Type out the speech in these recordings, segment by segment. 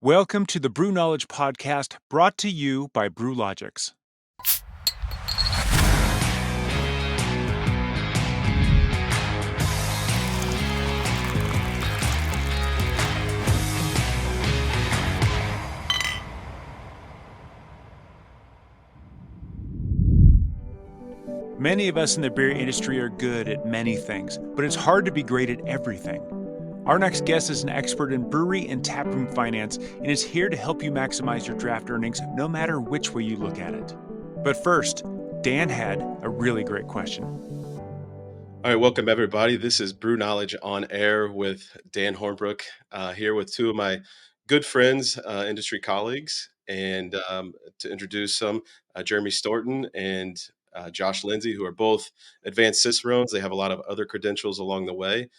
Welcome to the BrewKnowledge Podcast, brought to you by Brewlogix. Many of us in the beer industry are good at many things, but it's hard to be great at everything. Our next guest is an expert in brewery and taproom finance and is here to help you maximize your draft earnings no matter which way you look at it. But first, Dan had a really great question. All right, welcome everybody. This is BrewKnowledge on Air with Dan Hornbrook, here with two of my good friends, industry colleagues, and to introduce them, Jeremy Storton and Josh Lindsay, who are both advanced Cicerones. They have a lot of other credentials along the way,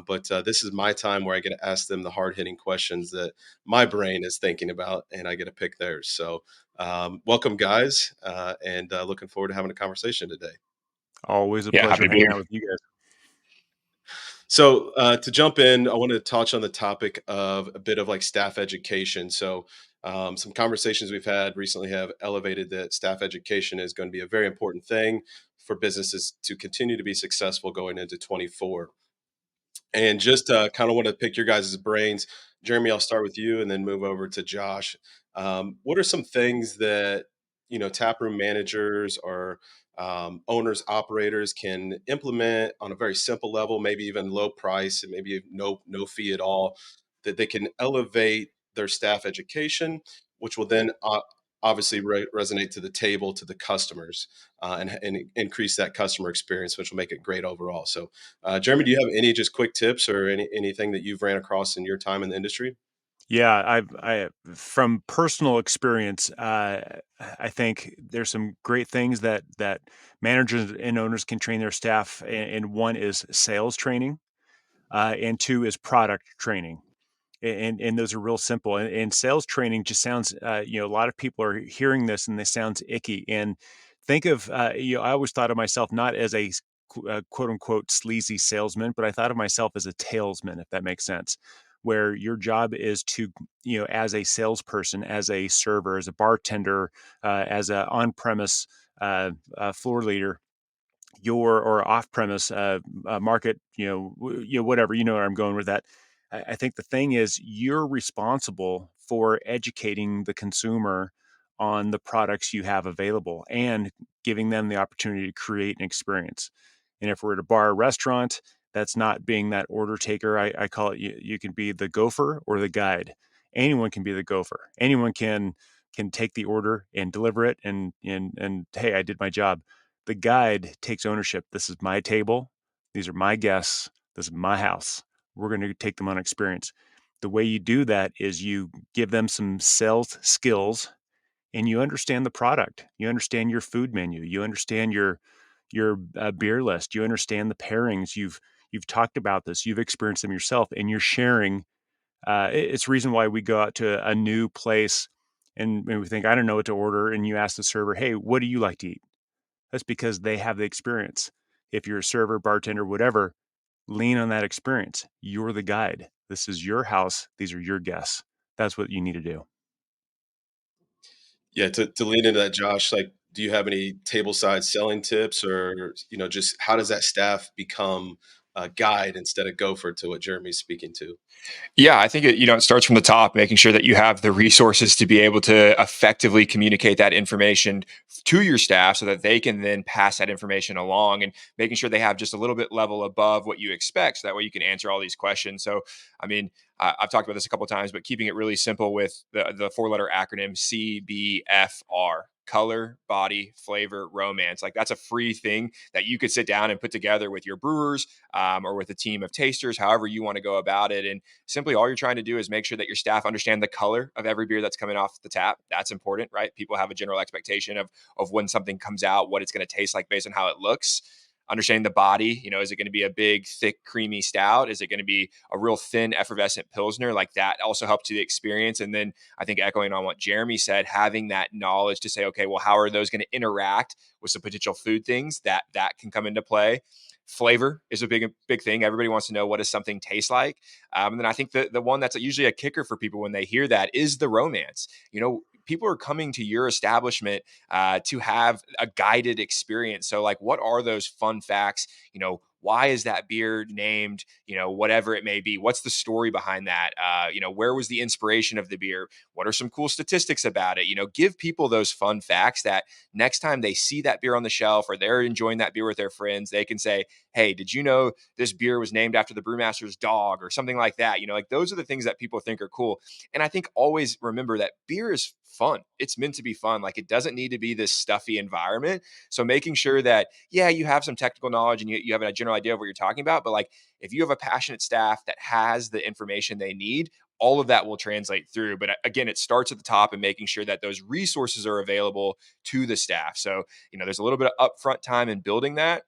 but this is my time where I get to ask them the hard-hitting questions that my brain is thinking about, and I get to pick theirs. So welcome, guys, and looking forward to having a conversation today. Always a pleasure hanging out with you guys. So to jump in, I wanted to touch on the topic of a bit of like staff education. So some conversations we've had recently have elevated that staff education is going to be a very important thing for businesses to continue to be successful going into 24. And just kind of want to pick your guys' brains. Jeremy, I'll start with you and then move over to Josh. What are some things that, taproom managers or owners, operators can implement on a very simple level, maybe even low price and maybe no fee at all, that they can elevate their staff education, which will then obviously resonate to the table to the customers and increase that customer experience, which will make it great overall. So, Jeremy, do you have any just quick tips or anything that you've ran across in your time in the industry? Yeah, I from personal experience, I think there's some great things that managers and owners can train their staff, and one is sales training, and two is product training, and those are real simple. And sales training just sounds, a lot of people are hearing this and this sounds icky. And think of, I always thought of myself not as a quote unquote sleazy salesman, but I thought of myself as a talesman, if that makes sense, where your job is to, as a salesperson, as a server, as a bartender, as an on-premise floor leader, or off-premise market, whatever, where I'm going with that. I think the thing is you're responsible for educating the consumer on the products you have available and giving them the opportunity to create an experience. And if we're at a bar or restaurant, that's not being that order taker. I call it, you can be the gopher or the guide. Anyone can be the gopher. Anyone can take the order and deliver it and hey, I did my job. The guide takes ownership. This is my table. These are my guests. This is my house. We're going to take them on experience. The way you do that is you give them some sales skills and you understand the product. You understand your food menu. You understand your beer list. You understand the pairings. You've talked about this. You've experienced them yourself, and you're sharing. It's the reason why we go out to a new place and we think, I don't know what to order. And you ask the server, hey, what do you like to eat? That's because they have the experience. If you're a server, bartender, whatever, lean on that experience. You're the guide. This is your house. These are your guests. That's what you need to do. Yeah, to lean into that, Josh, like, do you have any table side selling tips or, just how does that staff become a guide instead of gopher to what Jeremy's speaking to? Yeah, I think it starts from the top, making sure that you have the resources to be able to effectively communicate that information to your staff so that they can then pass that information along, and making sure they have just a little bit level above what you expect. So that way you can answer all these questions. So, I mean, I've talked about this a couple of times, but keeping it really simple with the 4-letter acronym CBFR. Color, body, flavor, romance. Like, that's a free thing that you could sit down and put together with your brewers or with a team of tasters, however you want to go about it. And simply all you're trying to do is make sure that your staff understand the color of every beer that's coming off the tap. That's important, right? People have a general expectation of when something comes out, what it's going to taste like based on how it looks. Understanding the body, is it going to be a big, thick, creamy stout? Is it going to be a real thin, effervescent Pilsner? Like, that also helps to the experience. And then I think echoing on what Jeremy said, having that knowledge to say, okay, well, how are those going to interact with some potential food things that can come into play? flavor is a big thing. Everybody wants to know, what does something taste like? And then I think the one that's usually a kicker for people when they hear that is the romance. People are coming to your establishment to have a guided experience. So like, what are those fun facts? Why is that beer named, whatever it may be? What's the story behind that? Where was the inspiration of the beer? What are some cool statistics about it? Give people those fun facts that next time they see that beer on the shelf or they're enjoying that beer with their friends, they can say, hey, did you know this beer was named after the brewmaster's dog or something like that? Like those are the things that people think are cool. And I think always remember that beer is fun. It's meant to be fun. Like, it doesn't need to be this stuffy environment. So making sure that, yeah, you have some technical knowledge and you have a general idea of what you're talking about, but like, if you have a passionate staff that has the information they need, all of that will translate through. But again, it starts at the top and making sure that those resources are available to the staff. So, there's a little bit of upfront time in building that.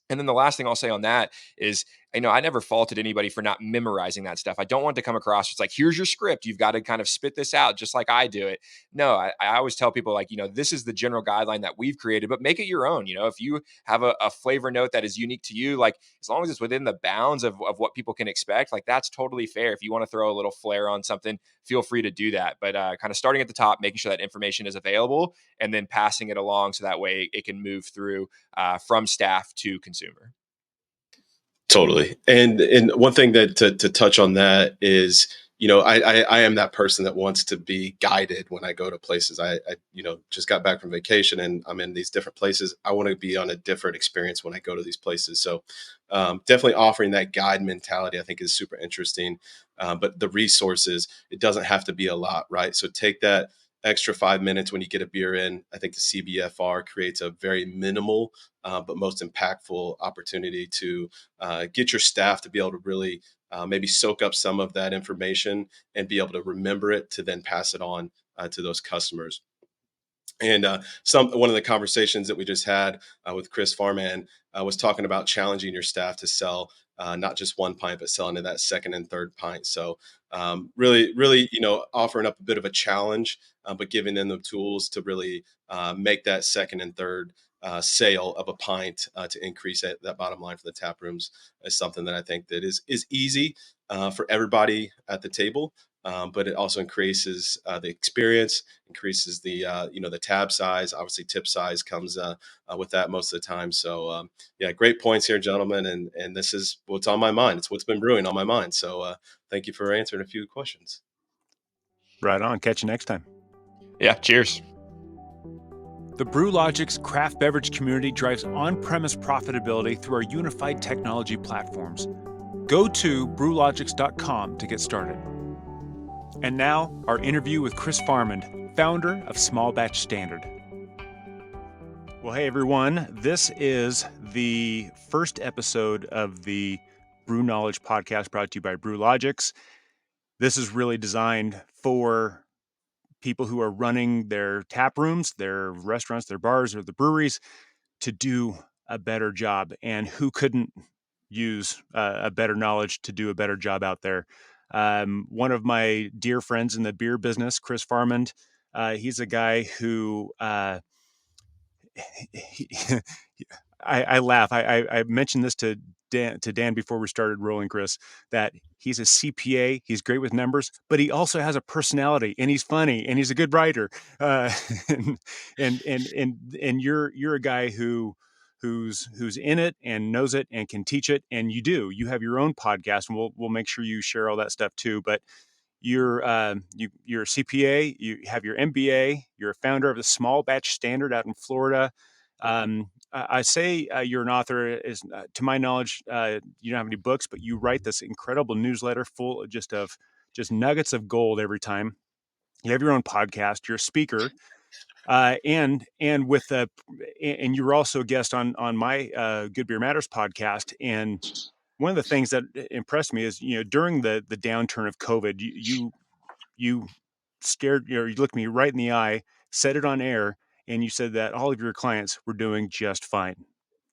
And then the last thing I'll say on that is, I never faulted anybody for not memorizing that stuff. I don't want to come across, it's like, here's your script. You've got to kind of spit this out just like I do it. No, I always tell people, like, this is the general guideline that we've created, but make it your own. If you have a flavor note that is unique to you, like, as long as it's within the bounds of what people can expect, like, that's totally fair. If you want to throw a little flair on something, feel free to do that. But kind of starting at the top, making sure that information is available, and then passing it along so that way it can move through from staff to consumer. Totally. And one thing that to touch on that is, I am that person that wants to be guided when I go to places. I just got back from vacation and I'm in these different places. I want to be on a different experience when I go to these places. So definitely offering that guide mentality, I think, is super interesting. But the resources, it doesn't have to be a lot, right? So take that extra 5 minutes when you get a beer in. I think the CBFR creates a very minimal but most impactful opportunity to get your staff to be able to really maybe soak up some of that information and be able to remember it to then pass it on to those customers. And one of the conversations that we just had with Chris Farmand was talking about challenging your staff to sell not just one pint, but selling to that second and third pint. So really, offering up a bit of a challenge, but giving them the tools to really make that second and third sale of a pint to increase that bottom line for the tap rooms is something that I think that is easy for everybody at the table. But it also increases the experience, increases the the tab size. Obviously, tip size comes with that most of the time. So yeah, great points here, gentlemen. And this is what's on my mind. It's what's been brewing on my mind. So thank you for answering a few questions. Right on. Catch you next time. Yeah. Cheers. The Brewlogix craft beverage community drives on-premise profitability through our unified technology platforms. Go to brewlogix.com to get started. And now, our interview with Chris Farmand, founder of Small Batch Standard. Well, hey everyone, this is the first episode of the BrewKnowledge Podcast brought to you by Brewlogix. This is really designed for people who are running their tap rooms, their restaurants, their bars, or the breweries to do a better job, and who couldn't use a better knowledge to do a better job out there. One of my dear friends in the beer business, Chris Farmand, he's a guy who I laugh. I mentioned this to Dan before we started rolling, Chris, that he's a CPA. He's great with numbers, but he also has a personality, and he's funny, and he's a good writer. And you're a guy who's in it and knows it and can teach it, and you have your own podcast, and we'll make sure you share all that stuff too. But you're you're a CPA, you have your MBA, you're a founder of the Small Batch Standard out in Florida. I say you're an author. Is to my knowledge, you don't have any books, but you write this incredible newsletter full of just nuggets of gold every time. You have your own podcast. You're a speaker, and you were also a guest on my Good Beer Matters podcast. And one of the things that impressed me is, during the downturn of COVID, you stared, you looked me right in the eye, said it on air, and you said that all of your clients were doing just fine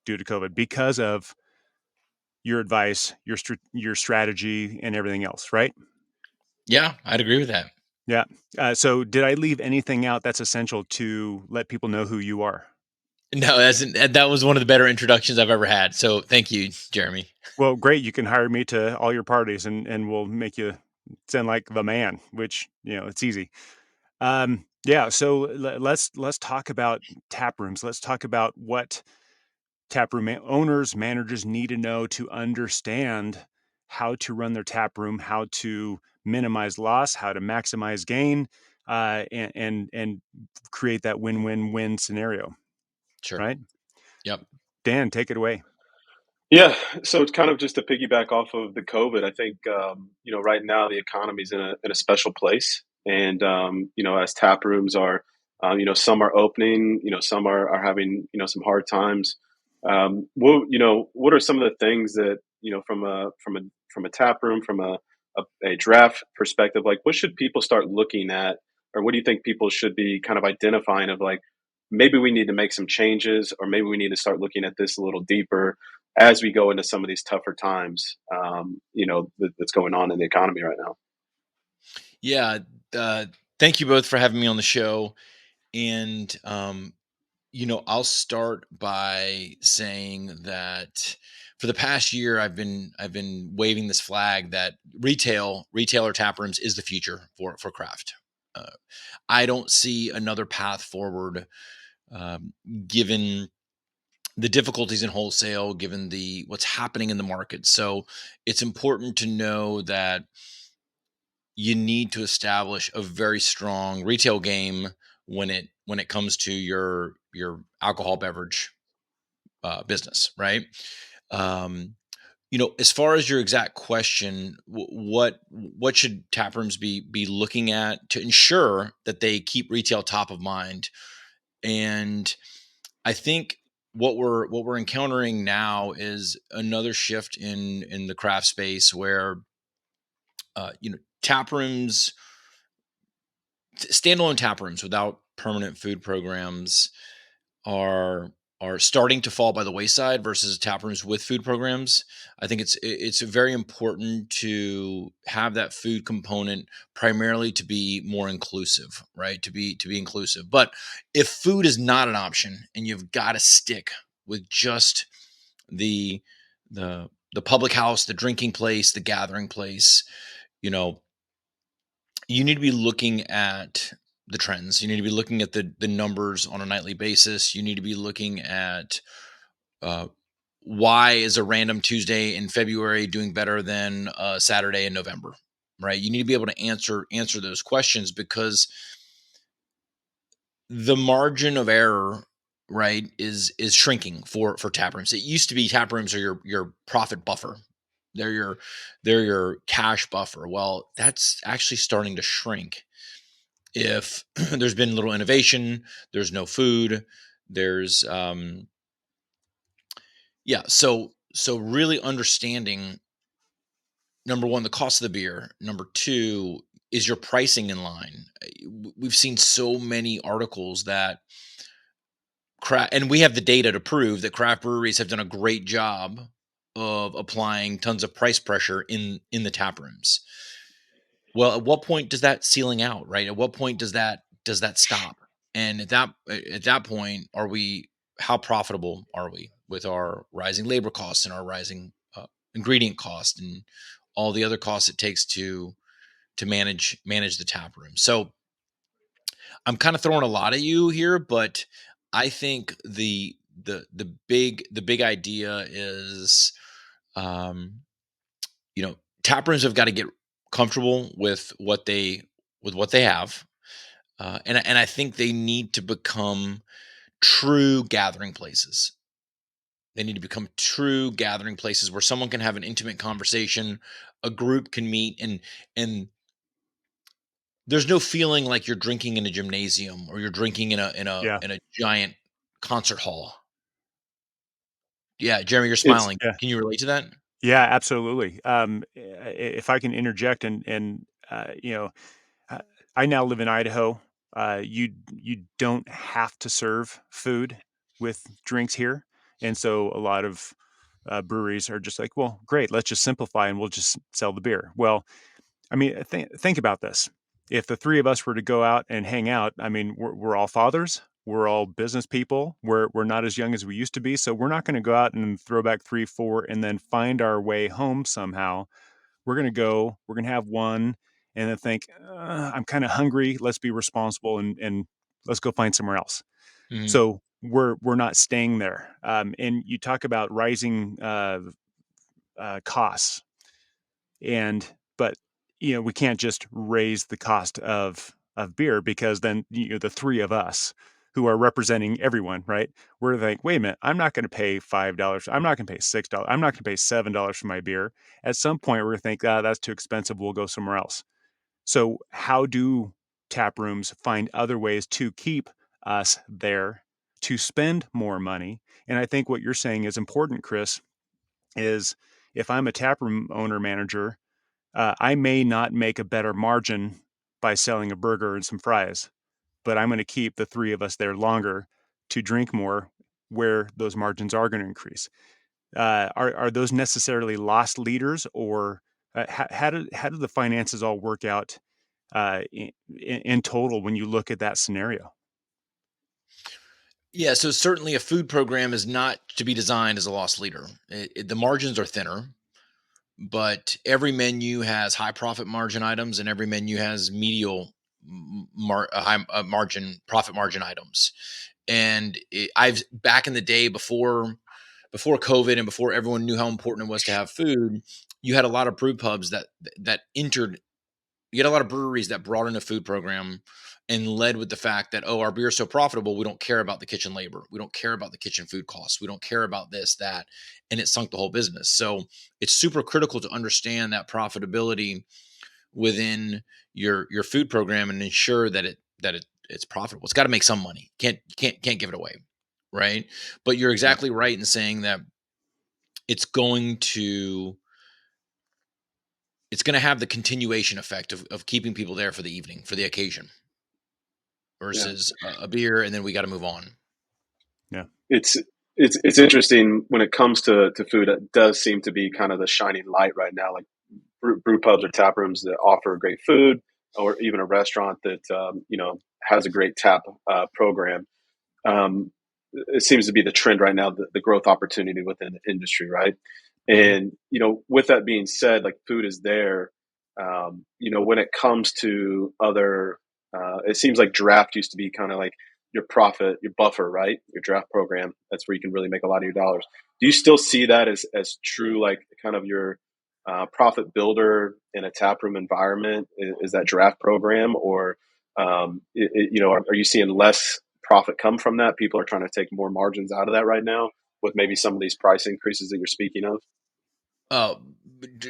due to COVID because of your advice, your strategy, and everything else, right? Yeah, I'd agree with that. Yeah. So did I leave anything out that's essential to let people know who you are? No, that was one of the better introductions I've ever had. So thank you, Jeremy. Well, great. You can hire me to all your parties, and we'll make you sound like the man, which, it's easy. Yeah. So let's talk about tap rooms. Let's talk about what taproom owners, managers need to know to understand how to run their tap room, how to minimize loss, how to maximize gain, and create that win-win-win scenario. Sure. Right, Yep. Dan, take it away. Yeah, so it's kind of just to piggyback off of the COVID. I think right now the economy's in a special place, and as tap rooms are, some are opening, some are having some hard times. What are some of the things that from a tap room, from a draft perspective, like what should people start looking at, or what do you think people should be kind of identifying of like maybe we need to make some changes, or maybe we need to start looking at this a little deeper as we go into some of these tougher times, that's going on in the economy right now. Yeah. Thank you both for having me on the show. And I'll start by saying that for the past year, I've been waving this flag that retailer tap rooms is the future for craft. Uh, I don't see another path forward, um, given the difficulties in wholesale, given the what's happening in the market. So it's important to know that you need to establish a very strong retail game when it comes to your alcohol beverage business, right? Um, as far as your exact question, what should taprooms be looking at to ensure that they keep retail top of mind? And I think what we're encountering now is another shift in the craft space where tap rooms, standalone tap rooms without permanent food programs are are starting to fall by the wayside versus tap rooms with food programs. I think it's very important to have that food component primarily to be more inclusive, right? To be inclusive. But if food is not an option and you've got to stick with just the the public house, the drinking place, the gathering place, you know, you need to be looking at the trends. You need to be looking at the numbers on a nightly basis. You need to be looking at uh, why is a random Tuesday in February doing better than a Saturday in November, right? You need to be able to answer those questions because the margin of error, right, is shrinking for tap rooms. It used to be tap rooms are your profit buffer. They're your cash buffer. Well, that's actually starting to shrink if there's been little innovation, there's no food, there's yeah, so really understanding, number one, the cost of the beer. Number two, is your pricing in line? We've seen so many articles that craft, and we have the data to prove that craft breweries have done a great job of applying tons of price pressure in the tap rooms. Well, at what point does that ceiling out, right? At what point does that stop? And at that point, are we how profitable are we with our rising labor costs and our rising ingredient cost and all the other costs it takes to manage the tap room? So I'm kind of throwing a lot at you here, but I think the big idea is, um, tap rooms have got to get comfortable with what they have, and I think they need to become true gathering places. They need to become true gathering places where someone can have an intimate conversation, a group can meet, and there's no feeling like you're drinking in a gymnasium or you're drinking in a in a Yeah, in a giant concert hall. Yeah, Jeremy, you're It's smiling. yeah, Can you relate to that? yeah, absolutely. If I can interject, and Uh, I now live in Idaho. You don't have to serve food with drinks here, and so a lot of breweries are just like, well, great, let's just simplify and we'll just sell the beer. Well, I mean, think about this. If the three of us were to go out and hang out, I mean, we're all fathers. we're all business people. We're not as young as we used to be. So we're not going to go out and throw back 3, 4, and then find our way home somehow. We're going to have one and then think, I'm kind of hungry. Let's be responsible and let's go find somewhere else. Mhm. So we're not staying there. And you talk about rising costs, but we can't just raise the cost of beer, because then the three of us who are representing everyone, right? We're like, wait a minute, I'm not going to pay $5. I'm not going to pay $6. I'm not going to pay $7 for my beer. At some point, we're going to think, that's too expensive. We'll go somewhere else. So how do tap rooms find other ways to keep us there, to spend more money? And I think what you're saying is important, Chris, is if I'm a taproom owner manager, I may not make a better margin by selling a burger and some fries, but I'm going to keep the three of us there longer to drink more, where those margins are going to increase. Are those necessarily lost leaders, or how do the finances all work out in total when you look at that scenario? Yeah, so certainly a food program is not to be designed as a loss leader. The margins are thinner, but every menu has high profit margin items, and every menu has medial margin profit margin items. And I've back in the day before COVID and before everyone knew how important it was to have food, you had a lot of brew pubs that entered. You had a lot of breweries that brought in a food program and led with the fact that, oh, our beer is so profitable, we don't care about the kitchen labor, we don't care about the kitchen food costs, we don't care about this, that, and it sunk the whole business. So it's super critical to understand that profitability within your food program and ensure that it's profitable. It's got to make some money. Can't give it away, right? But you're Yeah. exactly right in saying that it's going to have the continuation effect of keeping people there for the evening, for the occasion, Yeah. versus a beer and then we got to move on. Yeah. It's interesting when it comes to food. It does seem to be kind of the shining light right now, like brew pubs or tap rooms that offer great food, or even a restaurant that has a great tap program. Um, it seems to be the trend right now, the growth opportunity within the industry, right? Mhm. And with that being said, like food is there. When it comes to other, it seems like draft used to be kind of like your profit, your buffer, right? Your draft program. That's where you can really make a lot of your dollars. Do you still see that as true, like kind of your profit builder in a taproom environment? Is that draft program, or are you seeing less profit come from that? People are trying to take more margins out of that right now with maybe some of these price increases that you're speaking of. Uh,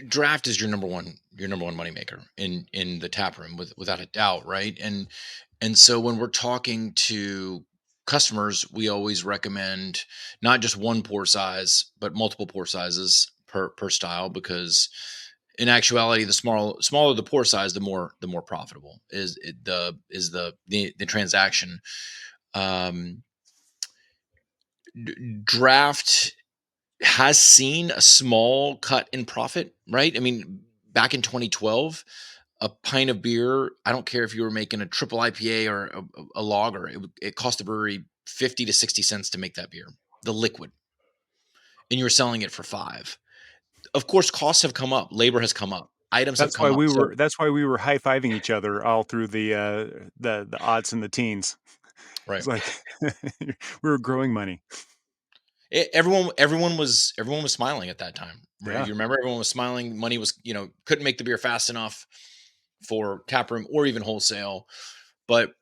Draft is your number one moneymaker in the tap room, without a doubt, right? And so when we're talking to customers, we always recommend not just one pour size, but multiple pour sizes per style, because in actuality, the smaller the pour size, the more profitable is the transaction. Um, Draft has seen a small cut in profit, right? I mean, back in 2012, a pint of beer, I don't care if you were making a triple IPA or a lager, it cost the brewery 50 to 60 cents to make that beer, the liquid, and you were selling it for 5. Of course, costs have come up, labor has come up, items have That's come why up. So, we were high-fiving each other all through the aughts and the teens. right. It's like we were growing money. Everyone was smiling at that time, right? Yeah. You remember, everyone was smiling. Money was, couldn't make the beer fast enough for taproom or even wholesale. But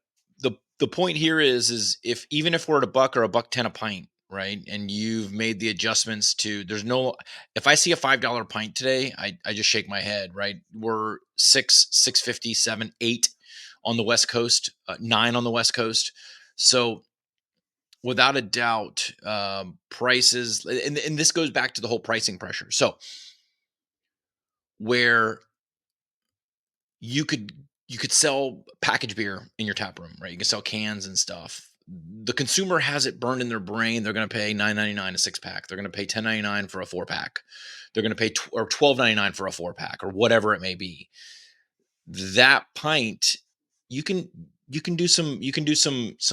the point here is if even if we're at $1 or $1.10 a pint, right, and you've made the adjustments to, if I see a $5 pint today, I just shake my head, right? We're 6.50, 7, 8 on the West Coast, 9 on the West Coast. So without a doubt, prices, and this goes back to the whole pricing pressure. So where you could sell packaged beer in your tap room, right? You can sell cans and stuff. The consumer has it burned in their brain. They're going to pay $9.99 a 6-pack. They're going to pay $10.99 for a 4-pack. They're going to pay or $12.99 for a 4-pack, or whatever it may be. That pint, you can you can do some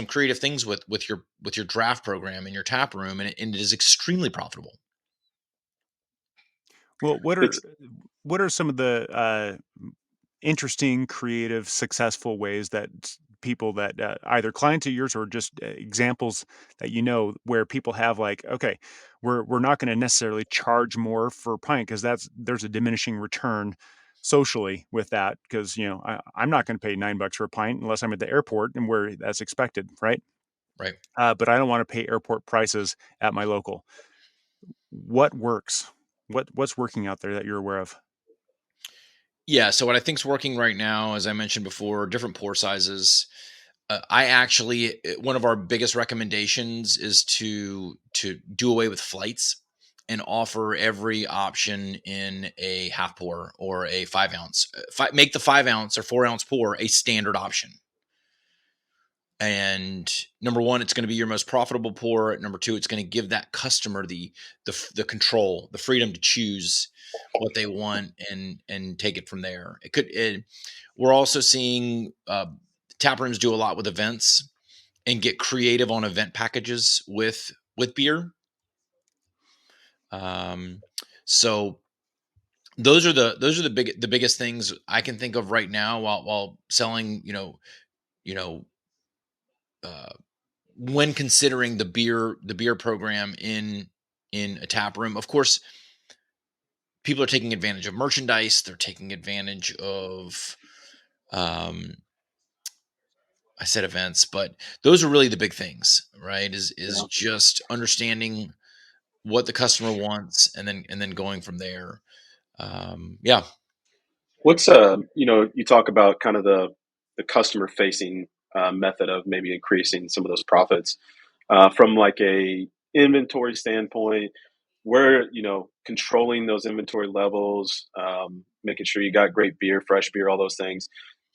creative things with your draft program and your tap room, and it is extremely profitable. Well, It's what are some of the interesting, creative, successful ways that people that either clients of yours or just examples that where people have like, okay, we're not going to necessarily charge more for a pint because there's a diminishing return socially with that because I'm not going to pay $9 for a pint unless I'm at the airport and where that's expected, right? Right. But I don't want to pay airport prices at my local. What works? What's working out there that you're aware of? Yeah. So what I think is working right now, as I mentioned before, different pour sizes. I actually one of our biggest recommendations is to do away with flights and offer every option in a half pour or a 5 ounce. Make the 5 ounce or 4 ounce pour a standard option. And number one, it's going to be your most profitable pour. Number two, it's going to give that customer the control, the freedom to choose what they want and take it from there. We're also seeing tap rooms do a lot with events and get creative on event packages with beer. So those are the biggest things I can think of right now while selling. Uh, when considering the beer program in a tap room, of course, people are taking advantage of merchandise. They're taking advantage of I said events, but those are really the big things, right? Is yeah. just understanding what the customer wants and then going from there. Yeah. What's you talk about kind of the customer facing method of maybe increasing some of those profits from like a inventory standpoint, where controlling those inventory levels, making sure you got great beer, fresh beer, all those things.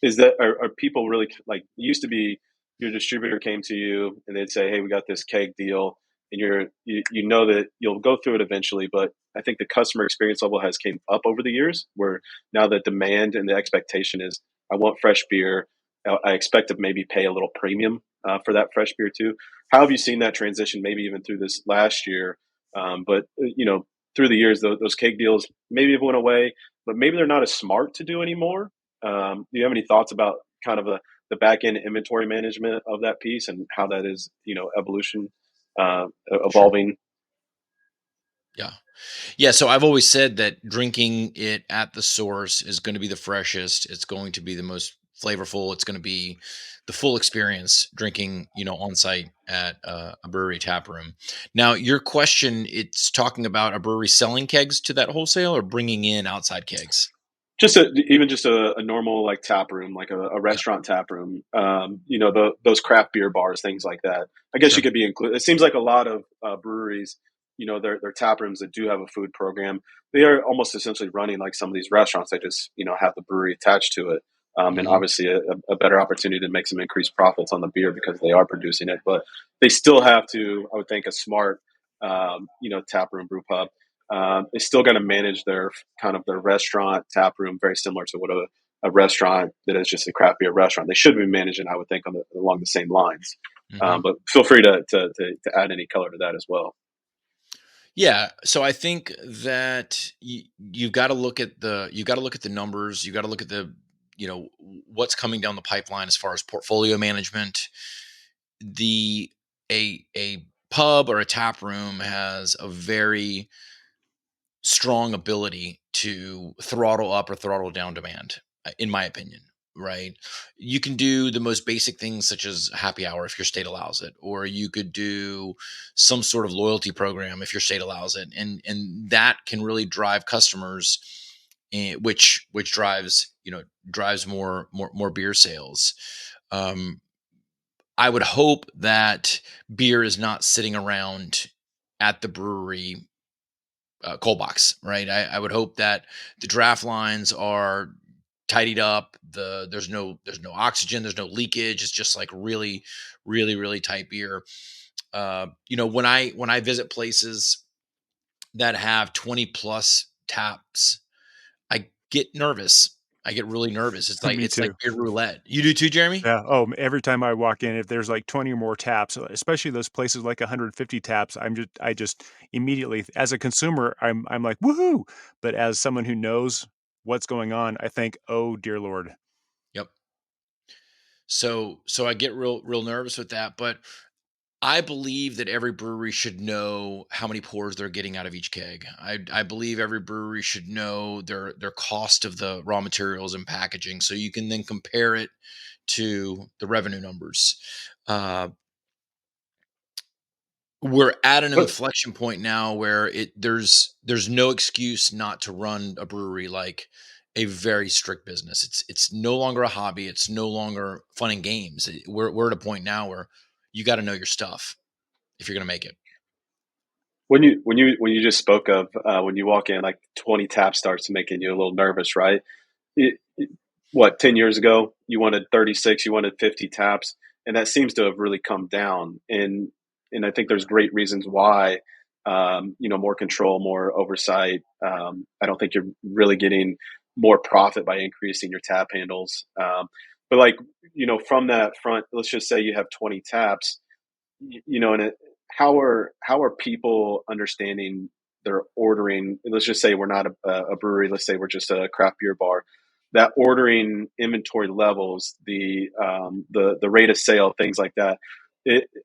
Is that are people really like it used to be? Your distributor came to you and they'd say, "Hey, we got this keg deal," and you know that you'll go through it eventually. But I think the customer experience level has came up over the years, where now the demand and the expectation is, I want fresh beer. I expect to maybe pay a little premium for that fresh beer too. How have you seen that transition? Maybe even through this last year, but through the years, those cake deals maybe have went away, but maybe they're not as smart to do anymore. Do you have any thoughts about kind of the back end inventory management of that piece and how that is, evolution, Sure. evolving? Yeah. Yeah. So I've always said that drinking it at the source is going to be the freshest. It's going to be the most flavorful. It's going to be the full experience drinking, on site at a brewery tap room. Now, your question, it's talking about a brewery selling kegs to that wholesale or bringing in outside kegs. Just even just a normal like tap room, like a Yeah. restaurant tap room. Those craft beer bars, things like that. I guess you Sure. could be included. It seems like a lot of breweries, their tap rooms that do have a food program, they are almost essentially running like some of these restaurants. They just have the brewery attached to it, and Hmm. obviously a better opportunity to make some increased profits on the beer because they are producing it. But they still have to, I would think, a smart, tap room brew pub is still going to manage their kind of their restaurant tap room very similar to what a restaurant that is just a craft beer restaurant. They should be managing, I would think, along the same lines. Hmm. But feel free to add any color to that as well. Yeah, so I think that you've got to look at the numbers. You got to look at what's coming down the pipeline as far as portfolio management. The a pub or a tap room has a very strong ability to throttle up or throttle down demand, in my opinion. Right? You can do the most basic things such as happy hour if your state allows it, or you could do some sort of loyalty program if your state allows it, and that can really drive customers, which drives more beer sales. Um, I would hope that beer is not sitting around at the brewery cold box, right? I would hope that the draft lines are tidied up. There's no oxygen, there's no leakage. It's just like really, really, really tight beer. When I visit places that have 20 plus taps, I get nervous I get really nervous. Me It's like too. beer roulette. You do too, Jeremy? Yeah. Oh, every time I walk in, if there's like 20 or more taps, especially those places like 150 taps, I just immediately, as a consumer, I'm like, woohoo. But as someone who knows what's going on, I think, oh dear Lord. Yep. So I get real nervous with that, but I believe that every brewery should know how many pours they're getting out of each keg. I believe every brewery should know their cost of the raw materials and packaging, so you can then compare it to the revenue numbers. Uh, we're at an But inflection point now where there's no excuse not to run a brewery like a very strict business. It's no longer a hobby. It's no longer fun and games. We're at a point now where you got to know your stuff if you're going to make it. when you just spoke of when you walk in, like 20 tap starts making you a little nervous, right? What, 10 years ago you wanted 36, you wanted 50 taps, and that seems to have really come down. And I think there's great reasons why. More control, more oversight. I don't think you're really getting more profit by increasing your tap handles. But like, from that front, let's just say you have 20 taps, and how are people understanding their ordering? Let's just say we're not a brewery. Let's say we're just a craft beer bar. That ordering inventory levels, the rate of sale, things like that.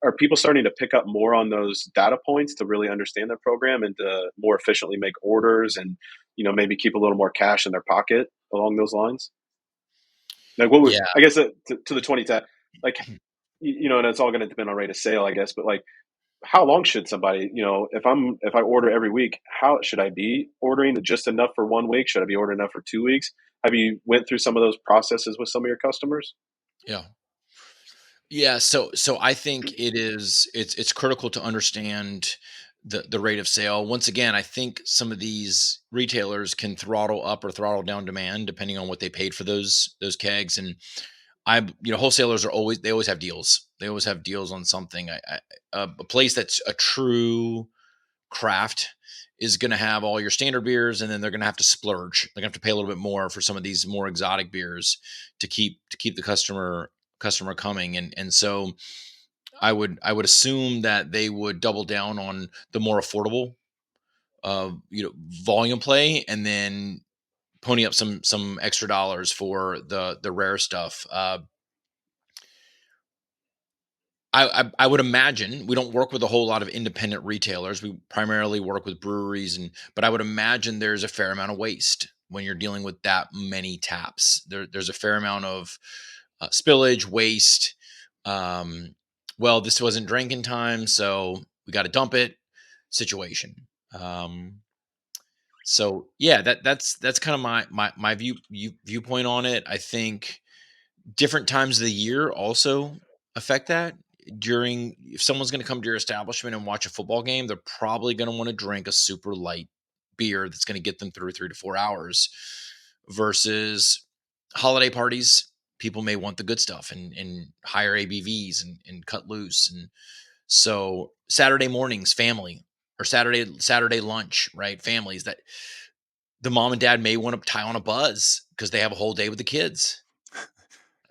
Are people starting to pick up more on those data points to really understand their program and to more efficiently make orders and maybe keep a little more cash in their pocket along those lines? Like, what would, Yeah. I guess, to the 20 tap, like, and it's all going to depend on rate of sale, I guess, but like, how long should somebody, if I order every week, how should I be ordering just enough for 1 week? Should I be ordering enough for 2 weeks? Have you went through some of those processes with some of your customers? Yeah. Yeah, so I think it's critical to understand the rate of sale. Once again, I think some of these retailers can throttle up or throttle down demand depending on what they paid for those kegs. And wholesalers they always have deals. They always have deals on something. A place that's a true craft is going to have all your standard beers, and then they're going to have to splurge. They're going to have to pay a little bit more for some of these more exotic beers to keep the customer coming. And so I would assume that they would double down on the more affordable volume play, and then pony up some extra dollars for the rare stuff. I would imagine we don't work with a whole lot of independent retailers. We primarily work with breweries, but I would imagine there's a fair amount of waste when you're dealing with that many taps. There's a fair amount of spillage, waste. Well, this wasn't drinking time, so we got to dump it. Situation. So yeah, that's kind of my viewpoint on it. I think different times of the year also affect that. If someone's going to come to your establishment and watch a football game, they're probably going to want to drink a super light beer that's going to get them through 3 to 4 hours versus holiday parties. People may want the good stuff and higher ABVs and cut loose. And so Saturday mornings, family, or Saturday lunch, right? Families that the mom and dad may want to tie on a buzz because they have a whole day with the kids.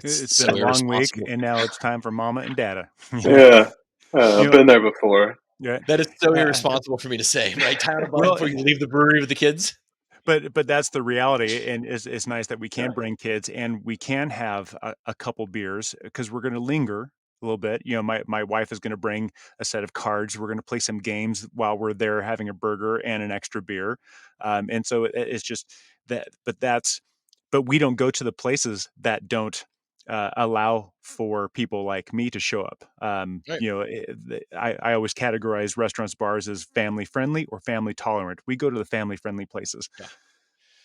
It's It's been a so long week, irresponsible. and now it's time for mama and dada. Yeah, You I've know, been there before. yeah. That is so Uh, irresponsible for me to say, right? Tie on a bun well, before you leave the brewery with the kids. but that's the reality, and it's nice that we Yeah. can bring kids and we can have a couple beers because we're going to linger a little bit. My wife is going to bring a set of cards. We're going to play some games while we're there having a burger and an extra beer, and so it's just that. But we don't go to the places that don't allow for people like me to show up. Right. I always categorize restaurants, bars as family friendly or family tolerant. We go to the family friendly places. Yeah.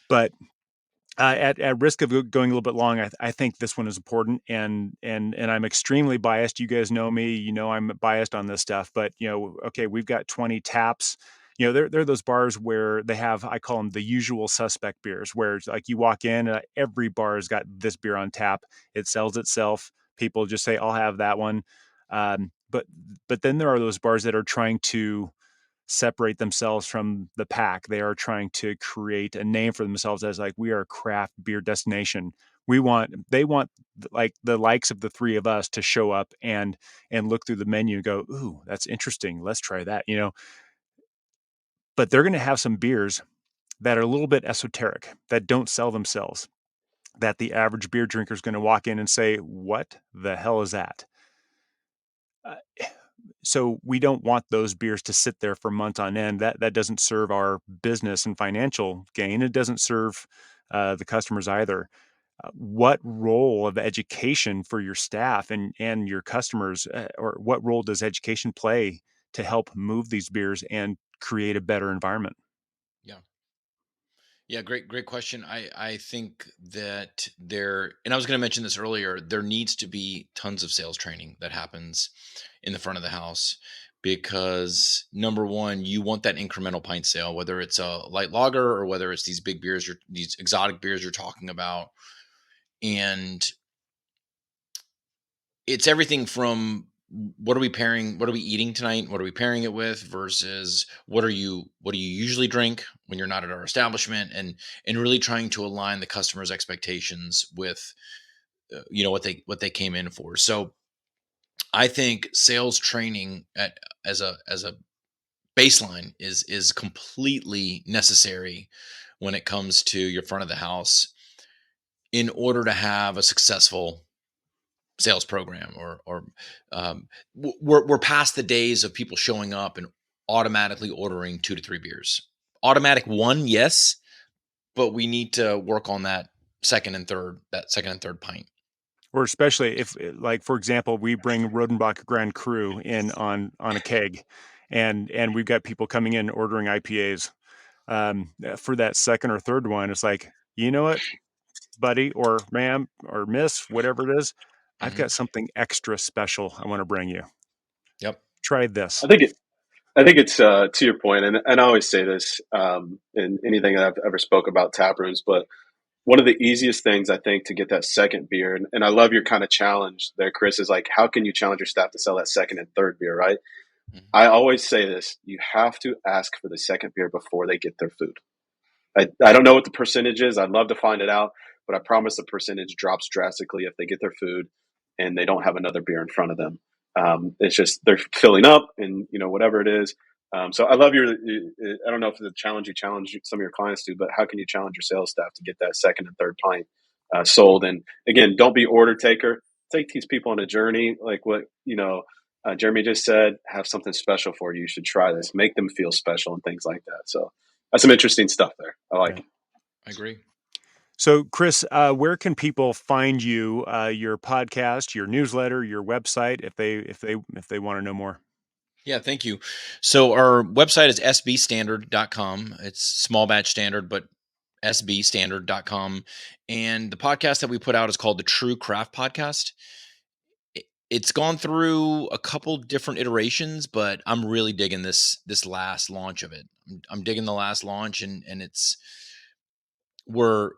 But at risk of going a little bit long, I think this one is important, and I'm extremely biased. You guys know me, I'm biased on this stuff. But okay, we've got 20 taps. They're those bars where they have, I call them the usual suspect beers, where it's like you walk in, every bar has got this beer on tap. It sells itself. People just say, "I'll have that one." But then there are those bars that are trying to separate themselves from the pack. They are trying to create a name for themselves as like, we are a craft beer destination. They want like the likes of the three of us to show up and look through the menu and go, ooh, that's interesting. Let's try that, but they're going to have some beers that are a little bit esoteric, that don't sell themselves, that the average beer drinker is going to walk in and say, what the hell is that? Uh, so we don't want those beers to sit there for months on end. That doesn't serve our business and financial gain. It doesn't serve the customers either. What role of education for your staff and your customers, or what role does education play to help move these beers and create a better environment? Yeah. Yeah, great question. I think that and I was going to mention this earlier, there needs to be tons of sales training that happens in the front of the house, because number one, you want that incremental pint sale, whether it's a light lager or whether it's these big beers, these exotic beers you're talking about. And it's everything from what are we eating tonight? What are we pairing it with versus what do you usually drink when you're not at our establishment, and really trying to align the customer's expectations with what they came in for. So I think sales training as a baseline is completely necessary when it comes to your front of the house in order to have a successful sales program, or we're past the days of people showing up and automatically ordering 2 to 3 beers. Automatic one, yes, but we need to work on that second and third pint. Or especially if, like, for example, we bring Rodenbach Grand Cru in on a keg, and we've got people coming in ordering IPAs. For that second or third one, it's like, you know what, buddy or ma'am or miss, whatever it is, I've got something extra special I want to bring you. Yep. Try this. I think it's to your point, and I always say this in anything that I've ever spoke about tap rooms, but one of the easiest things I think to get that second beer, and I love your kind of challenge there, Chris, is like, how can you challenge your staff to sell that second and third beer, right? Mm-hmm. I always say this: you have to ask for the second beer before they get their food. I don't know what the percentage is. I'd love to find it out, but I promise the percentage drops drastically if they get their food and they don't have another beer in front of them. It's just they're filling up, and whatever it is. So I love I don't know if it's a challenge you challenge some of your clients to, but how can you challenge your sales staff to get that second and third pint sold? And again, don't be order taker. Take these people on a journey, like what Jeremy just said. Have something special for you. You should try this. Make them feel special and things like that. So that's some interesting stuff there. I like it. I agree. So, Chris, where can people find you, your podcast, your newsletter, your website, if they want to know more? Yeah, thank you. So our website is sbstandard.com. It's small batch standard, but sbstandard.com. And the podcast that we put out is called the True Craft Podcast. It's gone through a couple different iterations, but I'm really digging this last launch of it. I'm digging the last launch, and it's we're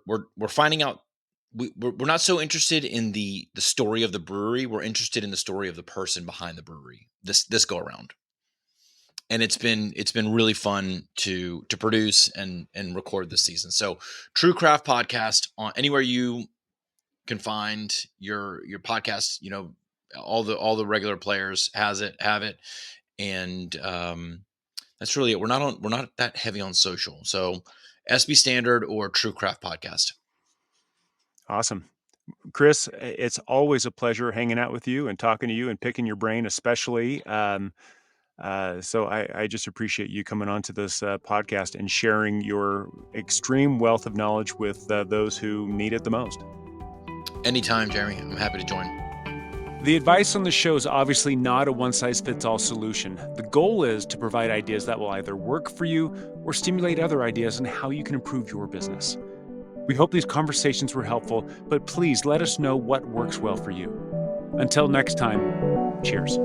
finding out we're not so interested in the story of the brewery. We're interested in the story of the person behind the brewery this go around. And it's been really fun to produce and record this season. So True Craft Podcast, on anywhere you can find your podcast, all the regular players have it. And that's really it. We're not that heavy on social. So SB Standard or True Craft Podcast. Awesome. Chris, it's always a pleasure hanging out with you and talking to you and picking your brain, especially. So I just appreciate you coming on to this podcast and sharing your extreme wealth of knowledge with those who need it the most. Anytime, Jeremy. I'm happy to join. The advice on the show is obviously not a one-size-fits-all solution. The goal is to provide ideas that will either work for you or stimulate other ideas on how you can improve your business. We hope these conversations were helpful, but please let us know what works well for you. Until next time, cheers.